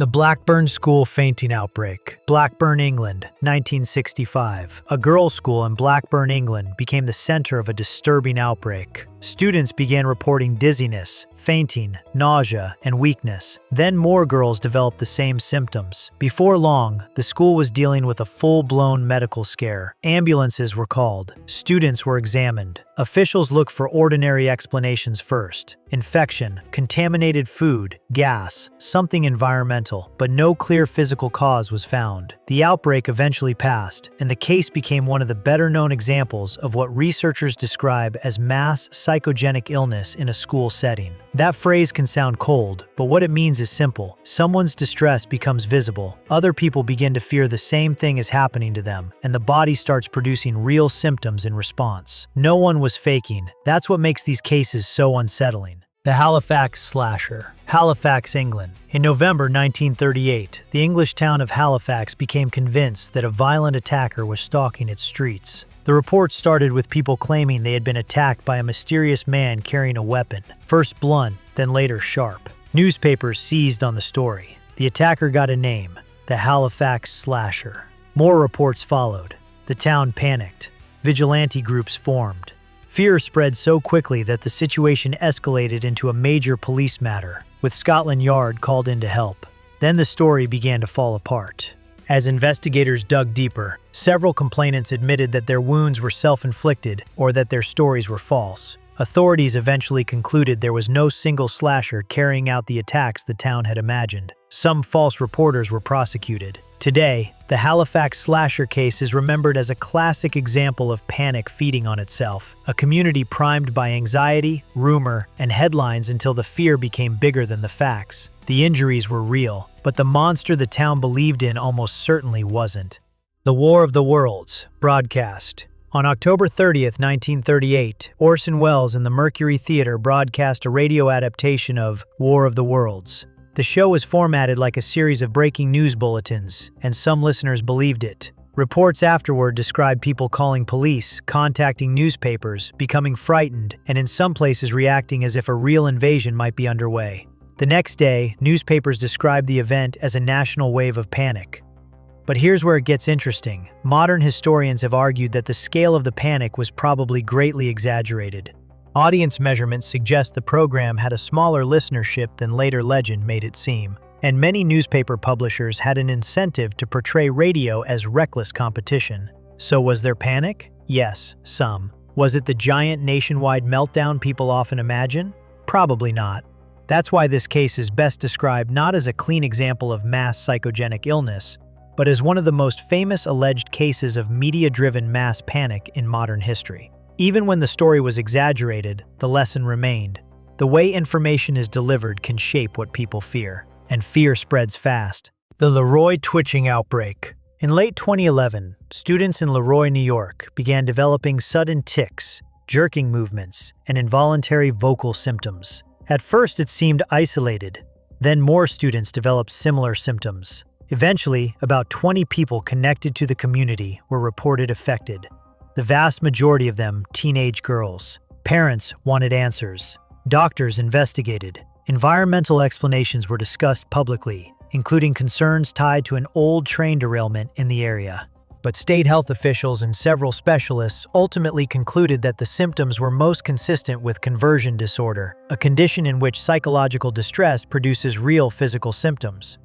The Blackburn School fainting outbreak. Blackburn, England, 1965. A girls' school in Blackburn, England became the center of a disturbing outbreak. Students began reporting dizziness, fainting, nausea, and weakness. Then more girls developed the same symptoms. Before long, the school was dealing with a full-blown medical scare. Ambulances were called. Students were examined. Officials looked for ordinary explanations first. Infection, contaminated food, gas, something environmental, but no clear physical cause was found. The outbreak eventually passed, and the case became one of the better-known examples of what researchers describe as mass psychogenic illness in a school setting. That phrase can sound cold, but what it means is simple. Someone's distress becomes visible, other people begin to fear the same thing is happening to them, and the body starts producing real symptoms in response. No one was faking. That's what makes these cases so unsettling. The Halifax Slasher. Halifax, England. In November 1938, the English town of Halifax became convinced that a violent attacker was stalking its streets. The report started with people claiming they had been attacked by a mysterious man carrying a weapon, first blunt, then later sharp. Newspapers seized on the story. The attacker got a name, the Halifax Slasher. More reports followed. The town panicked. Vigilante groups formed. Fear spread so quickly that the situation escalated into a major police matter, with Scotland Yard called in to help. Then the story began to fall apart. As investigators dug deeper, several complainants admitted that their wounds were self-inflicted or that their stories were false. Authorities eventually concluded there was no single slasher carrying out the attacks the town had imagined. Some false reporters were prosecuted. Today, the Halifax Slasher case is remembered as a classic example of panic feeding on itself, a community primed by anxiety, rumor, and headlines until the fear became bigger than the facts. The injuries were real, but the monster the town believed in almost certainly wasn't. The War of the Worlds, broadcast. On October 30th, 1938, Orson Welles and the Mercury Theater broadcast a radio adaptation of War of the Worlds. The show was formatted like a series of breaking news bulletins, and some listeners believed it. Reports afterward described people calling police, contacting newspapers, becoming frightened, and in some places reacting as if a real invasion might be underway. The next day, newspapers described the event as a national wave of panic. But here's where it gets interesting. Modern historians have argued that the scale of the panic was probably greatly exaggerated. Audience measurements suggest the program had a smaller listenership than later legend made it seem, and many newspaper publishers had an incentive to portray radio as reckless competition. So was there panic? Yes, some. Was it the giant nationwide meltdown people often imagine? Probably not. That's why this case is best described not as a clean example of mass psychogenic illness, but as one of the most famous alleged cases of media-driven mass panic in modern history. Even when the story was exaggerated, the lesson remained. The way information is delivered can shape what people fear, and fear spreads fast. The Leroy twitching outbreak. In late 2011, students in Leroy, New York began developing sudden tics, jerking movements, and involuntary vocal symptoms. At first it seemed isolated, then more students developed similar symptoms. Eventually, about 20 people connected to the community were reported affected. The vast majority of them teenage girls. Parents wanted answers. Doctors investigated. Environmental explanations were discussed publicly, including concerns tied to an old train derailment in the area. But state health officials and several specialists ultimately concluded that the symptoms were most consistent with conversion disorder, a condition in which psychological distress produces real physical symptoms.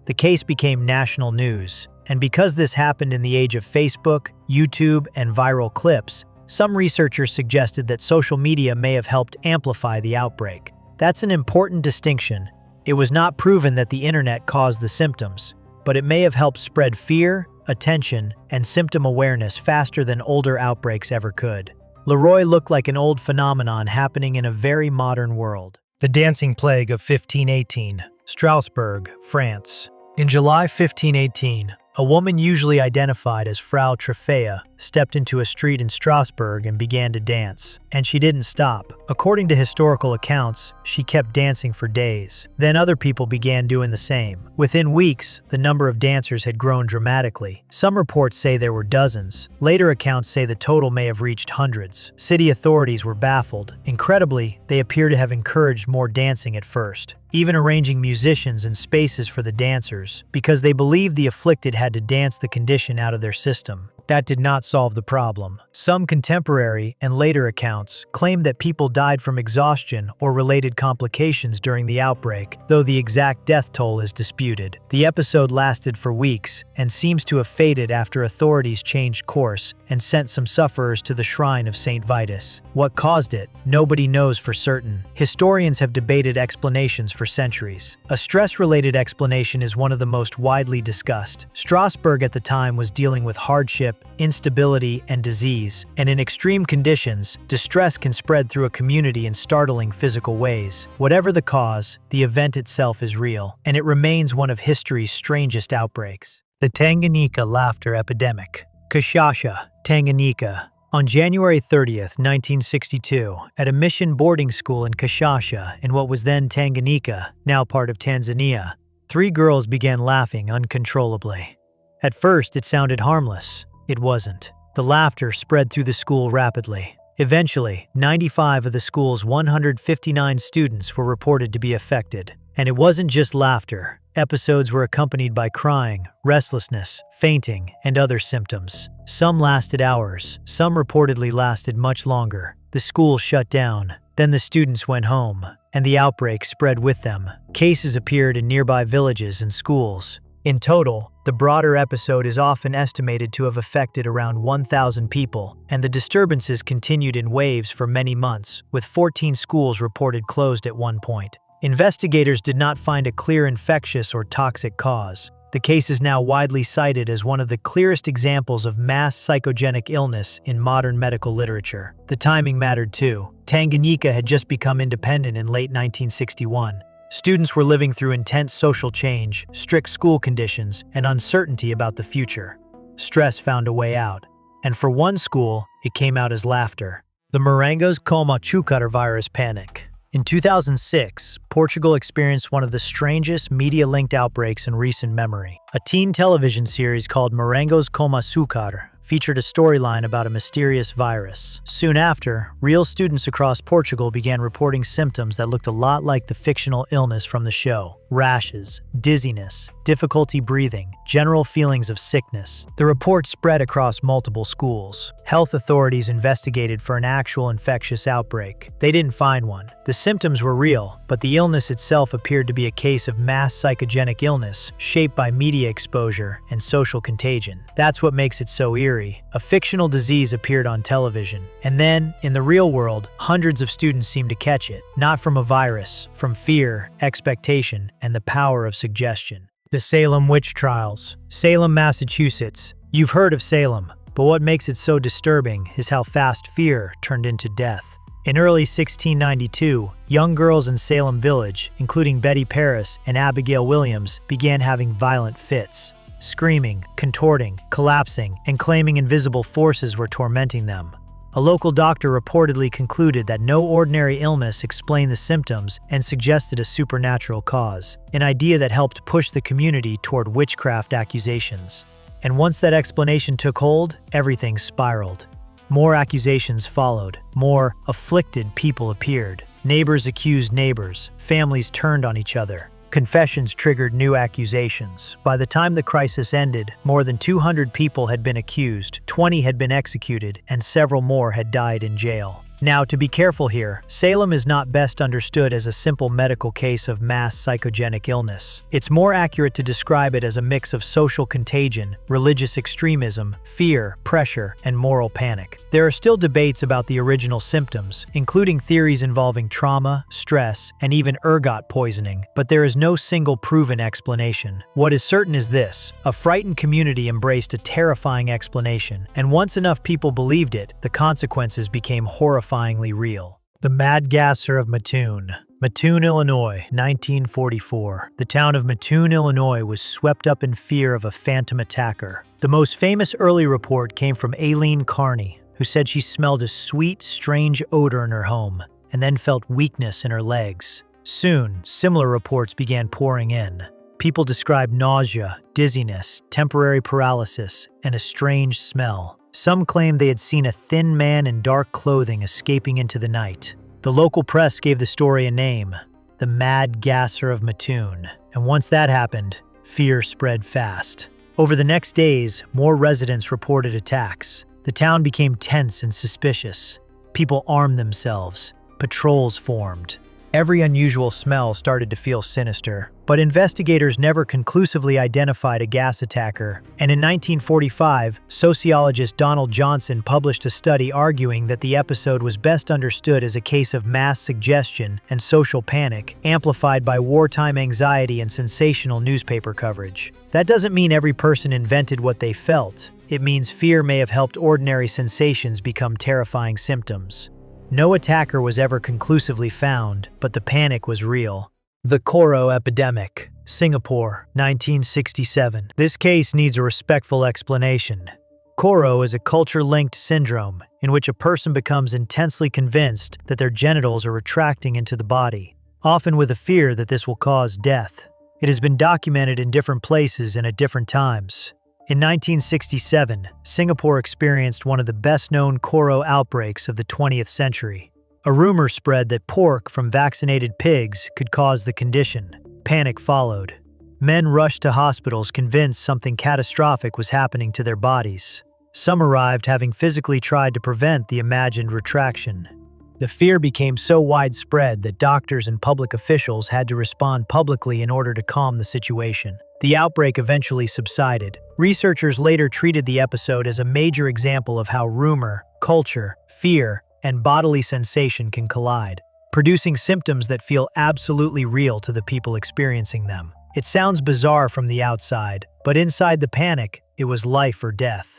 The case became national news, and because this happened in the age of Facebook, YouTube, and viral clips, some researchers suggested that social media may have helped amplify the outbreak. That's an important distinction. It was not proven that the internet caused the symptoms, but it may have helped spread fear, attention, and symptom awareness faster than older outbreaks ever could. Leroy looked like an old phenomenon happening in a very modern world. The Dancing Plague of 1518, Strasbourg, France. In July 1518, a woman usually identified as Frau Trofea stepped into a street in Strasbourg and began to dance. And she didn't stop. According to historical accounts, she kept dancing for days. Then other people began doing the same. Within weeks, the number of dancers had grown dramatically. Some reports say there were dozens. Later accounts say the total may have reached hundreds. City authorities were baffled. Incredibly, they appear to have encouraged more dancing at first, even arranging musicians and spaces for the dancers, because they believed the afflicted had to dance the condition out of their system. That did not solve the problem. Some contemporary and later accounts claim that people died from exhaustion or related complications during the outbreak, though the exact death toll is disputed. The episode lasted for weeks and seems to have faded after authorities changed course and sent some sufferers to the shrine of Saint Vitus. What caused it? Nobody knows for certain. Historians have debated explanations for centuries. A stress-related explanation is one of the most widely discussed. Strasbourg at the time was dealing with hardship, instability, and disease, and in extreme conditions, distress can spread through a community in startling physical ways. Whatever the cause, the event itself is real, and it remains one of history's strangest outbreaks. The Tanganyika laughter epidemic. Kashasha, Tanganyika. On January 30th, 1962, at a mission boarding school in Kashasha in what was then Tanganyika, now part of Tanzania, 3 girls began laughing uncontrollably. At first, it sounded harmless. It wasn't. The laughter spread through the school rapidly. Eventually, 95 of the school's 159 students were reported to be affected. And it wasn't just laughter. Episodes were accompanied by crying, restlessness, fainting, and other symptoms. Some lasted hours. Some reportedly lasted much longer. The school shut down. Then the students went home, and the outbreak spread with them. Cases appeared in nearby villages and schools. In total, the broader episode is often estimated to have affected around 1,000 people, and the disturbances continued in waves for many months, with 14 schools reported closed at one point. Investigators did not find a clear infectious or toxic cause. The case is now widely cited as one of the clearest examples of mass psychogenic illness in modern medical literature. The timing mattered too. Tanganyika had just become independent in late 1961. Students were living through intense social change, strict school conditions, and uncertainty about the future. Stress found a way out, and for one school, it came out as laughter. The Marangos com Açúcar virus panic. In 2006, Portugal experienced one of the strangest media-linked outbreaks in recent memory. A teen television series called Marangos com Açúcar featured a storyline about a mysterious virus. Soon after, real students across Portugal began reporting symptoms that looked a lot like the fictional illness from the show. Rashes, dizziness, difficulty breathing, general feelings of sickness. The report spread across multiple schools. Health authorities investigated for an actual infectious outbreak. They didn't find one. The symptoms were real, but the illness itself appeared to be a case of mass psychogenic illness shaped by media exposure and social contagion. That's what makes it so eerie. A fictional disease appeared on television, and then, in the real world, hundreds of students seemed to catch it, not from a virus, from fear, expectation, and the power of suggestion. The Salem witch trials. Salem, Massachusetts. You've heard of Salem, but what makes it so disturbing is how fast fear turned into death. In early 1692, young girls in Salem Village, including Betty Paris and Abigail Williams, began having violent fits, screaming, contorting, collapsing, and claiming invisible forces were tormenting them. A local doctor reportedly concluded that no ordinary illness explained the symptoms and suggested a supernatural cause, an idea that helped push the community toward witchcraft accusations. And once that explanation took hold, everything spiraled. More accusations followed. More afflicted people appeared. Neighbors accused neighbors. Families turned on each other. Confessions triggered new accusations. By the time the crisis ended, more than 200 people had been accused, 20 had been executed, and several more had died in jail. Now, to be careful here, Salem is not best understood as a simple medical case of mass psychogenic illness. It's more accurate to describe it as a mix of social contagion, religious extremism, fear, pressure, and moral panic. There are still debates about the original symptoms, including theories involving trauma, stress, and even ergot poisoning, but there is no single proven explanation. What is certain is this: a frightened community embraced a terrifying explanation, and once enough people believed it, the consequences became horrifyingly real. The Mad Gasser of Mattoon. Mattoon, Illinois, 1944. The town of Mattoon, Illinois was swept up in fear of a phantom attacker. The most famous early report came from Aileen Carney, who said she smelled a sweet, strange odor in her home and then felt weakness in her legs. Soon, similar reports began pouring in. People described nausea, dizziness, temporary paralysis, and a strange smell. Some claimed they had seen a thin man in dark clothing escaping into the night. The local press gave the story a name, the Mad Gasser of Mattoon. And once that happened, fear spread fast. Over the next days, more residents reported attacks. The town became tense and suspicious. People armed themselves. Patrols formed. Every unusual smell started to feel sinister, but investigators never conclusively identified a gas attacker. And in 1945, sociologist Donald Johnson published a study arguing that the episode was best understood as a case of mass suggestion and social panic, amplified by wartime anxiety and sensational newspaper coverage. That doesn't mean every person invented what they felt. It means fear may have helped ordinary sensations become terrifying symptoms. No attacker was ever conclusively found, but the panic was real. The Coro epidemic, Singapore, 1967. This case needs a respectful explanation. Coro is a culture-linked syndrome in which a person becomes intensely convinced that their genitals are retracting into the body, often with a fear that this will cause death. It has been documented in different places and at different times. In 1967, Singapore experienced one of the best-known Coro outbreaks of the 20th century. A rumor spread that pork from vaccinated pigs could cause the condition. Panic followed. Men rushed to hospitals convinced something catastrophic was happening to their bodies. Some arrived having physically tried to prevent the imagined retraction. The fear became so widespread that doctors and public officials had to respond publicly in order to calm the situation. The outbreak eventually subsided. Researchers later treated the episode as a major example of how rumor, culture, fear, and bodily sensation can collide, producing symptoms that feel absolutely real to the people experiencing them. It sounds bizarre from the outside, but inside the panic, it was life or death.